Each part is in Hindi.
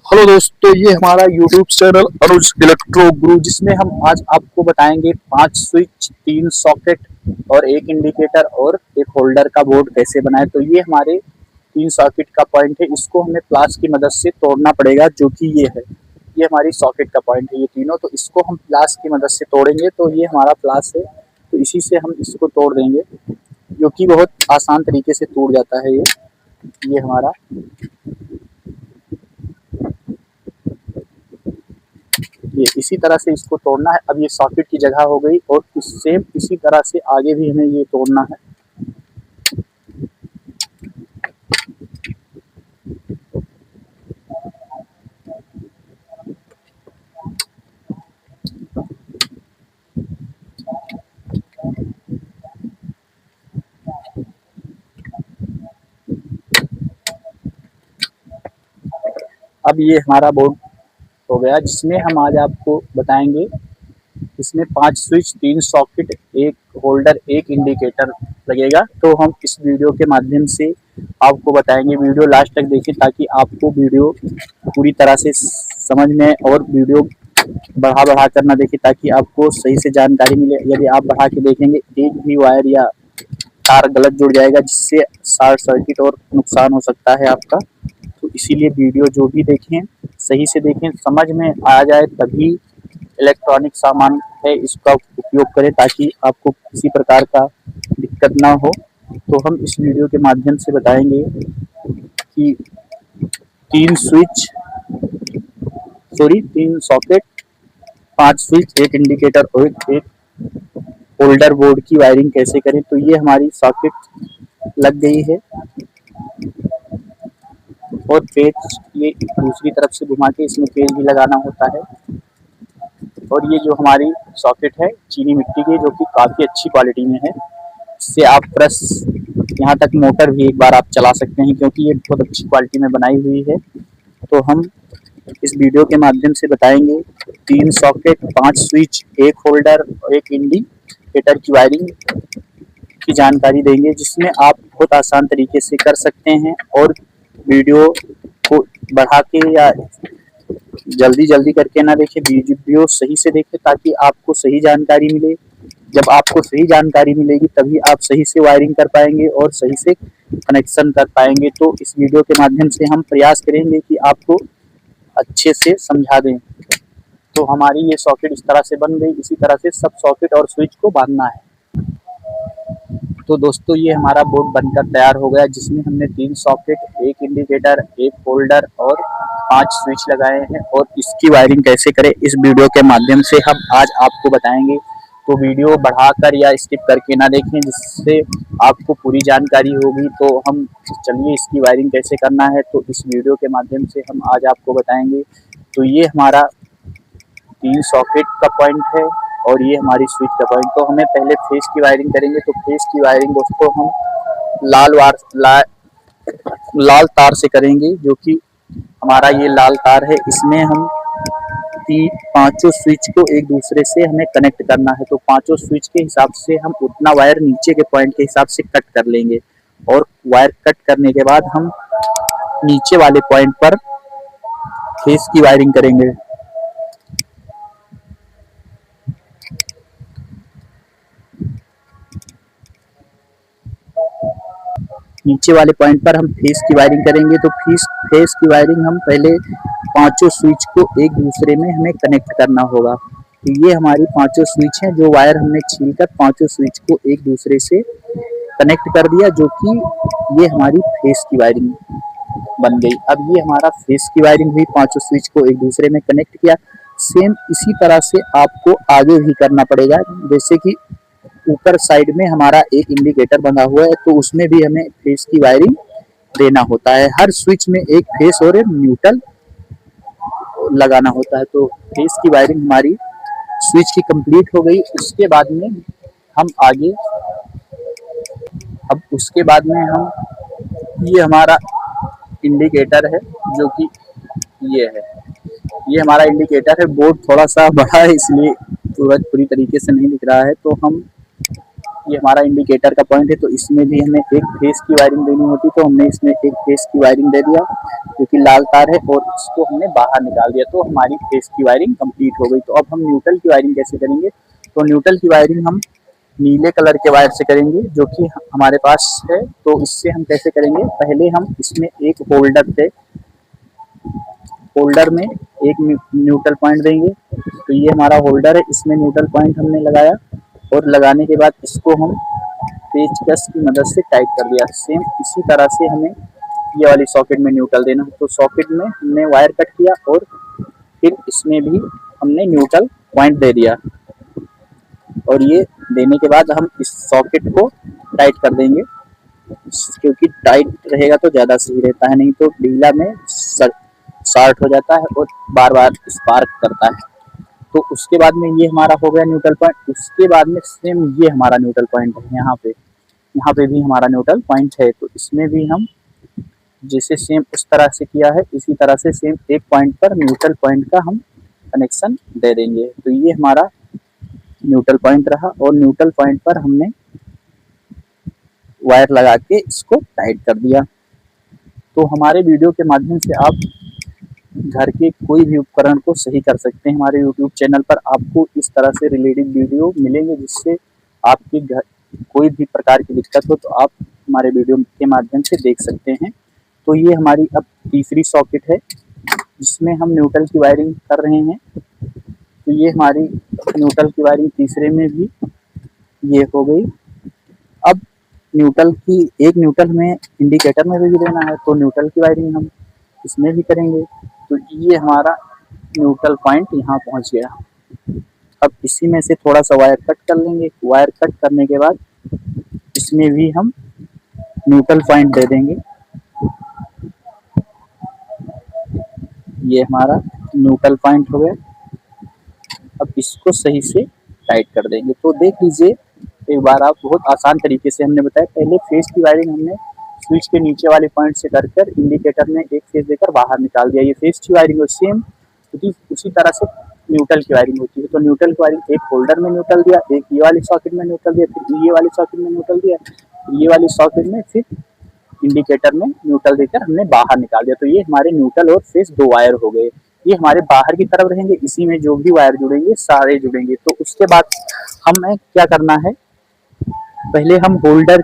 हेलो दोस्तों, ये हमारा यूट्यूब चैनल अनुज इलेक्ट्रो गुरु, जिसमें हम आज आपको बताएंगे 5 स्विच, 3 सॉकेट और एक इंडिकेटर और एक होल्डर का बोर्ड कैसे बनाए। तो ये हमारे 3 सॉकेट का पॉइंट है, इसको हमें प्लास की मदद से तोड़ना पड़ेगा, जो कि ये है। ये हमारी सॉकेट का पॉइंट है, ये तीनों। तो इसको हम प्लास की मदद से तोड़ेंगे। तो ये हमारा प्लास है, तो इसी से हम इसको तोड़ देंगे, जो कि बहुत आसान तरीके से टूट जाता है। ये हमारा ये इसी तरह से इसको तोड़ना है। अब ये सॉकेट की जगह हो गई, और सेम इसी तरह से आगे भी हमें ये तोड़ना है। अब ये हमारा बोर्ड हो गया, जिसमें हम आज आपको बताएंगे। इसमें 5 स्विच, 3 सॉकेट, एक होल्डर, एक इंडिकेटर लगेगा। तो हम इस वीडियो के माध्यम से आपको बताएंगे। वीडियो लास्ट तक देखें, ताकि आपको वीडियो पूरी तरह से समझ में, और वीडियो बढ़ा बढ़ा कर ना देखें, ताकि आपको सही से जानकारी मिले। यदि आप बढ़ा के देखेंगे, एक भी वायर या तार गलत जुड़ जाएगा, जिससे शॉर्ट सर्किट और नुकसान हो सकता है आपका। तो इसीलिए वीडियो जो भी देखें, सही से देखें, समझ में आ जाए, तभी इलेक्ट्रॉनिक सामान है इसका उपयोग करें, ताकि आपको किसी प्रकार का दिक्कत ना हो। तो हम इस वीडियो के माध्यम से बताएंगे कि 3 स्विच, सॉरी 3 सॉकेट, 5 स्विच, एक इंडिकेटर और एक होल्डर बोर्ड की वायरिंग कैसे करें। तो ये हमारी सॉकेट लग गई है, और पेज ये दूसरी तरफ से घुमा के इसमें पेज भी लगाना होता है। और ये जो हमारी सॉकेट है चीनी मिट्टी की, जो कि काफ़ी अच्छी क्वालिटी में है। इससे आप प्रेस यहाँ तक मोटर भी एक बार आप चला सकते हैं, क्योंकि ये बहुत अच्छी क्वालिटी में बनाई हुई है। तो हम इस वीडियो के माध्यम से बताएंगे 3 सॉकेट, 5 स्विच, एक होल्डर और एक इंडिकेटर की वायरिंग की जानकारी देंगे, जिसमें आप बहुत आसान तरीके से कर सकते हैं। और वीडियो को बढ़ा के या जल्दी जल्दी करके ना देखें, वीडियो सही से देखें, ताकि आपको सही जानकारी मिले। जब आपको सही जानकारी मिलेगी, तभी आप सही से वायरिंग कर पाएंगे और सही से कनेक्शन कर पाएंगे। तो इस वीडियो के माध्यम से हम प्रयास करेंगे कि आपको अच्छे से समझा दें। तो हमारी ये सॉकेट इस तरह से बन गई। इसी तरह से सब सॉकेट और स्विच को बांधना है। तो दोस्तों, ये हमारा बोर्ड बनकर तैयार हो गया, जिसमें हमने 3 सॉकेट, एक इंडिकेटर, एक होल्डर और 5 स्विच लगाए हैं। और इसकी वायरिंग कैसे करें, इस वीडियो के माध्यम से हम आज आपको बताएंगे। तो वीडियो बढ़ाकर या स्किप करके ना देखें, जिससे आपको पूरी जानकारी होगी। तो हम चलिए, इसकी वायरिंग कैसे करना है, तो इस वीडियो के माध्यम से हम आज आपको बताएंगे। तो ये हमारा 3 सॉकेट का पॉइंट है, और ये हमारी स्विच का पॉइंट। तो हमें पहले फेस की वायरिंग करेंगे। तो फेस की वायरिंग दोस्तों हम लाल तार से करेंगे, जो कि हमारा ये लाल तार है। इसमें हम पांचों स्विच को एक दूसरे से हमें कनेक्ट करना है। तो पांचों स्विच के हिसाब से हम उतना वायर नीचे के पॉइंट के हिसाब से कट कर लेंगे, और वायर कट करने के बाद हम नीचे वाले पॉइंट पर फेस की वायरिंग करेंगे। नीचे वाले पॉइंट पर हम फेस की वायरिंग करेंगे। तो फेस की वायरिंग हम पहले पांचों स्विच को एक दूसरे में हमें कनेक्ट करना होगा। तो ये हमारी पांचों स्विच हैं, जो वायर हमने छीलकर पांचों स्विच को एक दूसरे से कनेक्ट कर दिया, जो कि ये हमारी फेस की वायरिंग बन गई। अब ये हमारा फेस की वायरिंग हुई, पांचों स्विच को एक दूसरे में कनेक्ट किया। सेम इसी तरह से आपको आगे भी करना पड़ेगा। जैसे कि ऊपर साइड में हमारा एक इंडिकेटर बना हुआ है, तो उसमें भी हमें फेस की वायरिंग देना होता है। हर स्विच में एक फेस और एक न्यूट्रल लगाना होता है। तो फेस की वायरिंग हमारी स्विच की कंप्लीट हो गई। उसके बाद में हम आगे, अब उसके बाद में हम, ये हमारा इंडिकेटर है, जो कि ये है, ये हमारा इंडिकेटर है। बोर्ड थोड़ा सा बड़ा है, इसलिए पूरी तरीके से नहीं दिख रहा है। तो हम ये हमारा इंडिकेटर का पॉइंट है, तो इसमें भी हमें एक फेस की वायरिंग देनी होती, तो हमने इसमें एक फेस की वायरिंग दे दिया जो कि लाल तार है, और इसको हमने बाहर निकाल दिया, तो हमारी फेस की वायरिंग कंप्लीट हो गई। तो अब हम न्यूट्रल की वायरिंग कैसे करेंगे? तो न्यूट्रल की वायरिंग हम नीले कलर के वायर से करेंगे जो कि हमारे पास है। तो इससे हम कैसे करेंगे? पहले हम इसमें एक होल्डर से, होल्डर में एक न्यूट्रल पॉइंट देंगे। तो ये हमारा होल्डर है, इसमें न्यूट्रल पॉइंट हमने लगाया, और लगाने के बाद इसको हम पेचकस की मदद से टाइट कर दिया। सेम इसी तरह से हमें ये वाली सॉकेट में न्यूट्रल देना है। तो सॉकेट में हमने वायर कट किया, और फिर इसमें भी हमने न्यूट्रल पॉइंट दे दिया, और ये देने के बाद हम इस सॉकेट को टाइट कर देंगे, क्योंकि टाइट रहेगा तो ज़्यादा सही रहता है, नहीं तो ढीला में शॉर्ट हो जाता है और बार बार स्पार्क करता है। तो उसके बाद में ये हमारा हो गया न्यूट्रल पॉइंट। उसके बाद में सेम ये हमारा न्यूट्रल पॉइंट है, यहाँ पे भी हमारा न्यूट्रल पॉइंट है। तो इसमें भी हम जैसे सेम उस तरह से किया है, इसी तरह से सेम एक पॉइंट पर न्यूट्रल पॉइंट का हम कनेक्शन दे देंगे। तो ये हमारा न्यूट्रल पॉइंट रहा, और न्यूट्रल पॉइंट पर हमने वायर लगा के इसको टाइट कर दिया। तो हमारे वीडियो के माध्यम से आप घर के कोई भी उपकरण को सही कर सकते हैं। हमारे YouTube चैनल पर आपको इस तरह से रिलेटेड वीडियो मिलेंगे, जिससे आपके घर कोई भी प्रकार की दिक्कत हो तो आप हमारे वीडियो के माध्यम से देख सकते हैं। तो ये हमारी अब तीसरी सॉकेट है जिसमें हम न्यूट्रल की वायरिंग कर रहे हैं। तो ये हमारी न्यूट्रल की वायरिंग तीसरे में भी ये हो गई। अब न्यूट्रल की एक न्यूट्रल में इंडिकेटर में भी देना है, तो न्यूट्रल की वायरिंग हम इसमें भी करेंगे। तो ये हमारा न्यूट्रल पॉइंट यहाँ पहुँच गया। अब इसी में से थोड़ा सा वायर कट कर लेंगे। वायर कट करने के बाद इसमें भी हम न्यूट्रल पॉइंट दे देंगे। ये हमारा न्यूट्रल पॉइंट हो गया। अब इसको सही से टाइट कर देंगे। तो देख लीजिए एक बार आप, बहुत आसान तरीके से हमने बताया। पहले फेस की वायरिंग हमने स्विच के नीचे वाले पॉइंट से कर इंडिकेटर में एक फेस देकर बाहर निकाल दिया, ये फेस की वायरिंग है। सेम उसी तरह से न्यूट्रल की वायरिंग होती है। तो न्यूट्रल की वायरिंग एक होल्डर में न्यूट्रल दिया, एक ये वाली सॉकेट में न्यूट्रल दिया, फिर ये वाली सॉकेट में न्यूट्रल दिया, ये वाली सॉकेट में फिर इंडिकेटर में न्यूट्रल देकर हमने बाहर निकाल दिया। तो ये हमारे न्यूट्रल और फेस दो वायर हो गए। ये हमारे बाहर की तरफ रहेंगे, इसी में जो भी वायर जुड़ेंगे सारे जुड़ेंगे। तो उसके बाद हमें क्या करना है? पहले हम होल्डर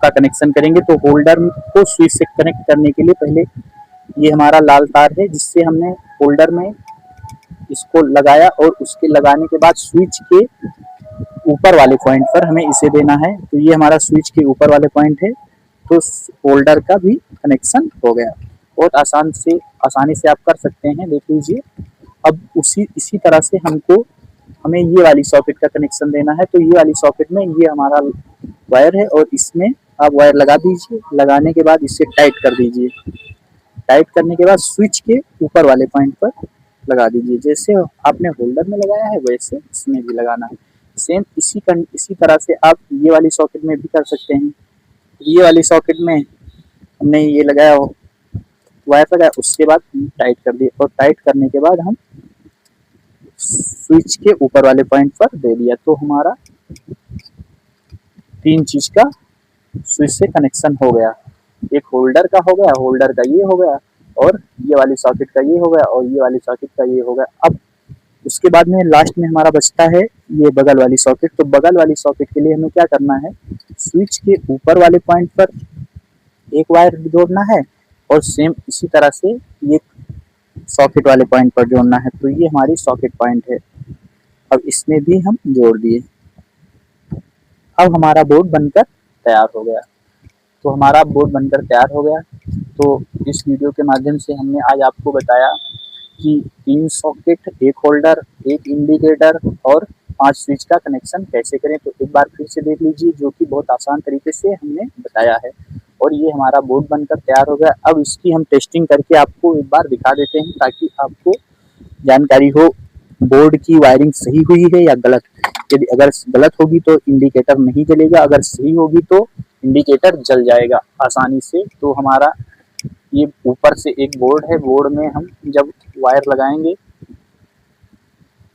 का कनेक्शन करेंगे। तो होल्डर को स्विच से कनेक्ट करने के लिए पहले ये हमारा लाल तार है जिससे हमने होल्डर में इसको लगाया, और उसके लगाने के बाद स्विच के ऊपर वाले पॉइंट पर हमें इसे देना है। तो ये हमारा स्विच के ऊपर वाले पॉइंट है। तो होल्डर का भी कनेक्शन हो गया। बहुत आसानी से आप कर सकते हैं, देख लीजिए। अब इसी तरह से हमें ये वाली सॉकेट का कनेक्शन देना है। तो ये वाली सॉकेट में ये हमारा वायर है, और इसमें आप वायर लगा दीजिए। लगाने के बाद इसे टाइट कर दीजिए। टाइट करने के बाद स्विच के ऊपर वाले पॉइंट पर लगा दीजिए। जैसे आपने होल्डर में लगाया है वैसे इसमें भी लगाना है। सेम इसी तरह से आप ये वाली सॉकेट में भी कर सकते हैं। ये वाली सॉकेट में हमने ये लगाया, वायर लगाया, उसके बाद टाइट कर दिया, और टाइट करने के बाद हम स्विच के ऊपर वाले पॉइंट पर दे दिया। तो हमारा तीन चीज का स्विच से कनेक्शन हो गया। एक होल्डर का हो गया, होल्डर का ये हो गया, और ये वाली सॉकेट का ये हो गया, और ये वाली सॉकेट का ये हो गया। अब उसके बाद में लास्ट में हमारा बचता है ये बगल वाली सॉकेट। तो बगल वाली सॉकेट के लिए हमें क्या करना है? स्विच के ऊपर वाले पॉइंट पर एक वायर जोड़ना है, और सेम इसी तरह से ये सॉकेट वाले पॉइंट पर जोड़ना है। तो ये हमारी सॉकेट पॉइंट है। अब इसमें भी हम जोड़ दिए। अब हमारा बोर्ड बनकर तैयार हो गया। तो हमारा बोर्ड बनकर तैयार हो गया। तो इस वीडियो के माध्यम से हमने आज आपको बताया कि 3 सॉकेट, एक होल्डर, एक इंडिकेटर और 5 स्विच का कनेक्शन कैसे करें। तो एक बार फिर से देख लीजिए, जो कि बहुत आसान तरीके से हमने बताया है। और ये हमारा बोर्ड बनकर तैयार हो गया। अब इसकी हम टेस्टिंग करके आपको एक बार दिखा देते हैं, ताकि आपको जानकारी हो बोर्ड की वायरिंग सही हुई है या गलत। यदि अगर गलत होगी तो इंडिकेटर नहीं जलेगा, अगर सही होगी तो इंडिकेटर जल जाएगा आसानी से। तो हमारा ये ऊपर से एक बोर्ड है, बोर्ड में हम जब वायर लगाएंगे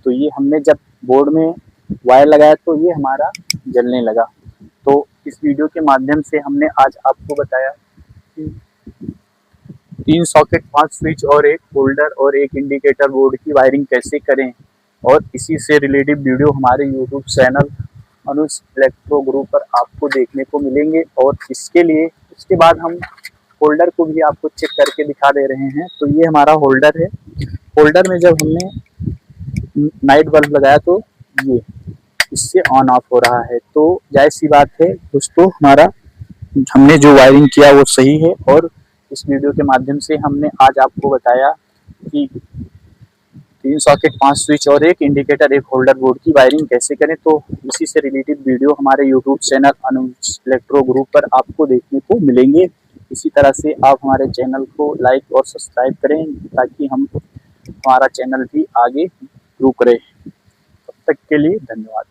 तो ये हमने जब बोर्ड में वायर लगाया तो ये हमारा जलने लगा। तो इस वीडियो के माध्यम से हमने आज आपको बताया कि 3 सॉकेट, 5 स्विच और एक होल्डर और एक इंडिकेटर बोर्ड की वायरिंग कैसे करें, और इसी से रिलेटेड वीडियो हमारे यूट्यूब चैनल अनुज इलेक्ट्रो ग्रुप पर आपको देखने को मिलेंगे। और इसके बाद हम होल्डर को भी आपको चेक करके दिखा दे रहे हैं। तो ये हमारा होल्डर है। होल्डर में जब हमने नाइट बल्ब लगाया तो ये इससे ऑन ऑफ हो रहा है। तो जाहिर सी बात है दोस्तों, हमने जो वायरिंग किया वो सही है। और इस वीडियो के माध्यम से हमने आज आपको बताया कि 3 सॉकेट, 5 स्विच और एक इंडिकेटर, एक होल्डर बोर्ड की वायरिंग कैसे करें। तो इसी से रिलेटेड वीडियो हमारे यूट्यूब चैनल अनुज इलेक्ट्रो ग्रुप पर आपको देखने को मिलेंगे। इसी तरह से आप हमारे चैनल को लाइक और सब्सक्राइब करें ताकि हमारा चैनल भी आगे ग्रो करे। तब तक के लिए धन्यवाद।